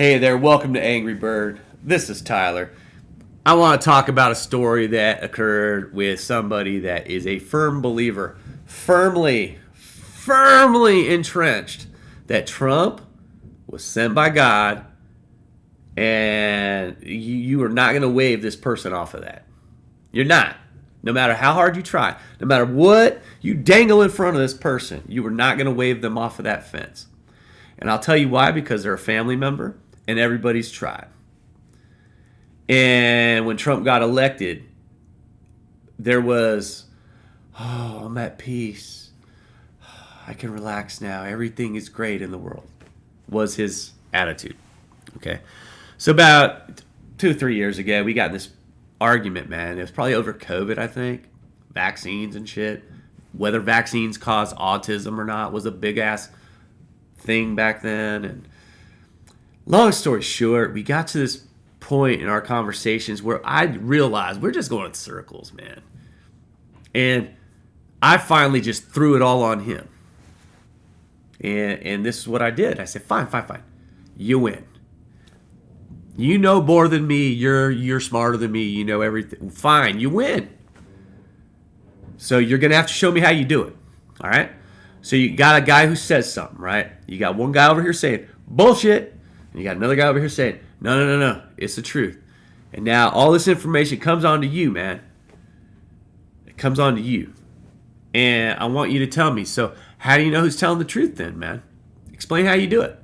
Hey there, welcome to Angry Bird. This is Tyler. I want to talk about a story that occurred with somebody that is a firm believer, firmly entrenched that Trump was sent by God, and you are not going to wave this person off of that. You're not. No matter how hard you try, no matter what you dangle in front of this person, you are not going to wave them off of that fence. And I'll tell you why, because they're a family member and everybody's tried. And when Trump got elected, there was, oh, I'm at peace. I can relax now. Everything is great in the world, was his attitude. Okay. So about 2 or 3 years ago, we got in this argument, man. It was probably over COVID, I think. Vaccines and shit. Whether vaccines cause autism or not was a big ass thing back then. And long story short, we got to this point in our conversations where I realized we're just going in circles, man. And I finally just threw it all on him. And this is what I did. I said, fine. You win. You know more than me. You're smarter than me. You know everything. Fine, you win. So you're going to have to show me how you do it. All right? So you got a guy who says something, right? You got one guy over here saying, bullshit. And you got another guy over here saying, no. It's the truth. And now all this information comes on to you, man. It comes on to you. And I want you to tell me. So how do you know who's telling the truth then, man? Explain how you do it.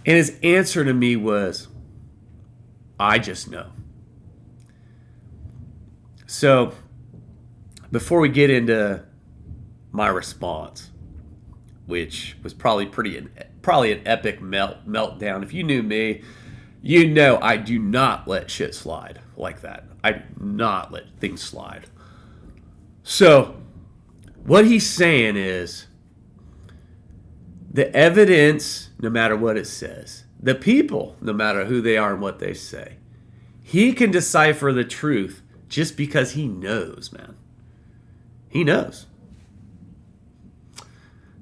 And his answer to me was, I just know. So before we get into my response, which was probably an epic meltdown. If you knew me, you know I do not let shit slide like that. I do not let things slide. So what he's saying is, the evidence, no matter what it says, the people, no matter who they are and what they say, he can decipher the truth just because he knows, man. He knows.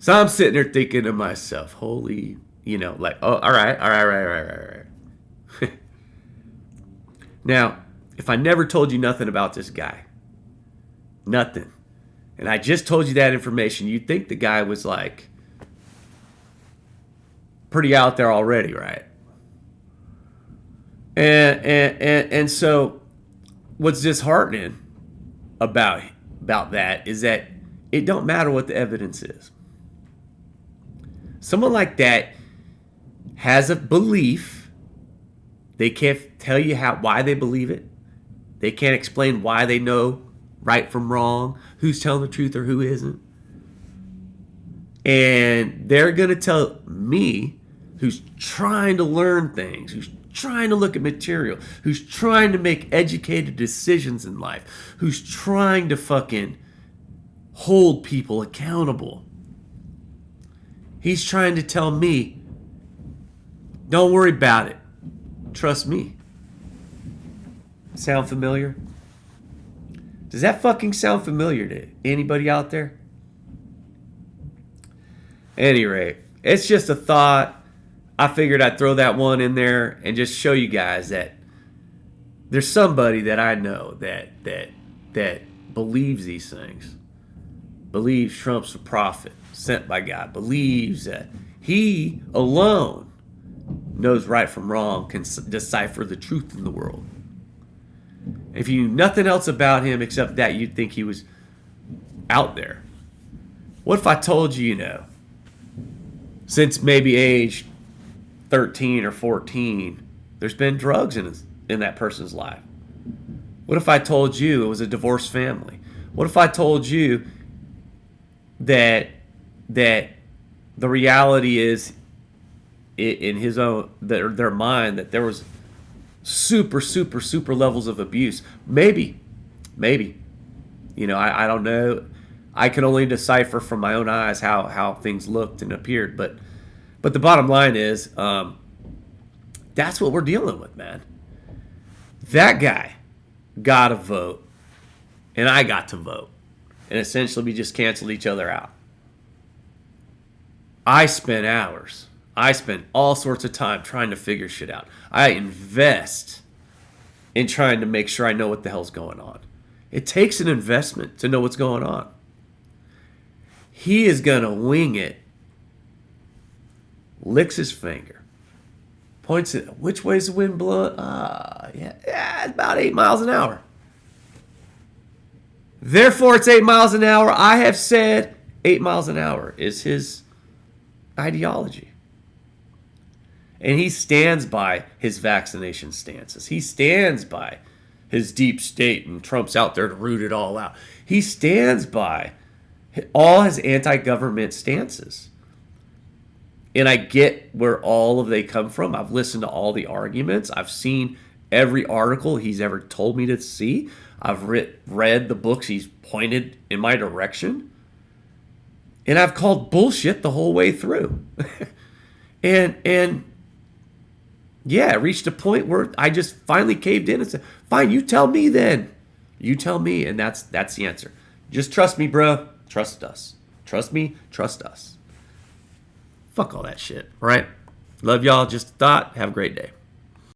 So I'm sitting there thinking to myself, holy, like, oh, all right. Now, if I never told you nothing about this guy, nothing, and I just told you that information, you'd think the guy was like pretty out there already, right? And so what's disheartening about that is that it don't matter what the evidence is. Someone like that has a belief. They can't tell you why they believe it. They can't explain why they know right from wrong, who's telling the truth or who isn't. And they're going to tell me, who's trying to learn things, who's trying to look at material, who's trying to make educated decisions in life, who's trying to fucking hold people accountable. He's trying to tell me, don't worry about it. Trust me. Sound familiar? Does that fucking sound familiar to anybody out there? At any rate, it's just a thought. I figured I'd throw that one in there and just show you guys that there's somebody that I know that believes these things. Believes Trump's a prophet sent by God. Believes that he alone knows right from wrong, can decipher the truth in the world. If you knew nothing else about him except that, you'd think he was out there. What if I told you, since maybe age 13 or 14, there's been drugs in that person's life? What if I told you it was a divorced family? What if I told you that the reality is in his own their mind that there was super levels of abuse? Maybe, I don't know. I can only decipher from my own eyes how things looked and appeared, but the bottom line is, that's what we're dealing with, man. That guy got a vote, and I got to vote, and essentially we just canceled each other out. I spent hours I spend all sorts of time trying to figure shit out. I invest in trying to make sure I know what the hell's going on. It takes an investment to know what's going on. He is going to wing it, licks his finger, points it, which way's the wind blowing? Yeah, it's about 8 miles an hour. Therefore, it's 8 miles an hour. I have said 8 miles an hour is his ideology. And he stands by his vaccination stances. He stands by his deep state, and Trump's out there to root it all out. He stands by all his anti-government stances. And I get where all of they come from. I've listened to all the arguments. I've seen every article he's ever told me to see. I've read the books he's pointed in my direction. And I've called bullshit the whole way through. and yeah, it reached a point where I just finally caved in and said, fine, you tell me then. You tell me, and that's the answer. Just trust me, bro. Trust us. Trust me, trust us. Fuck all that shit, all right? Love y'all. Just a thought. Have a great day.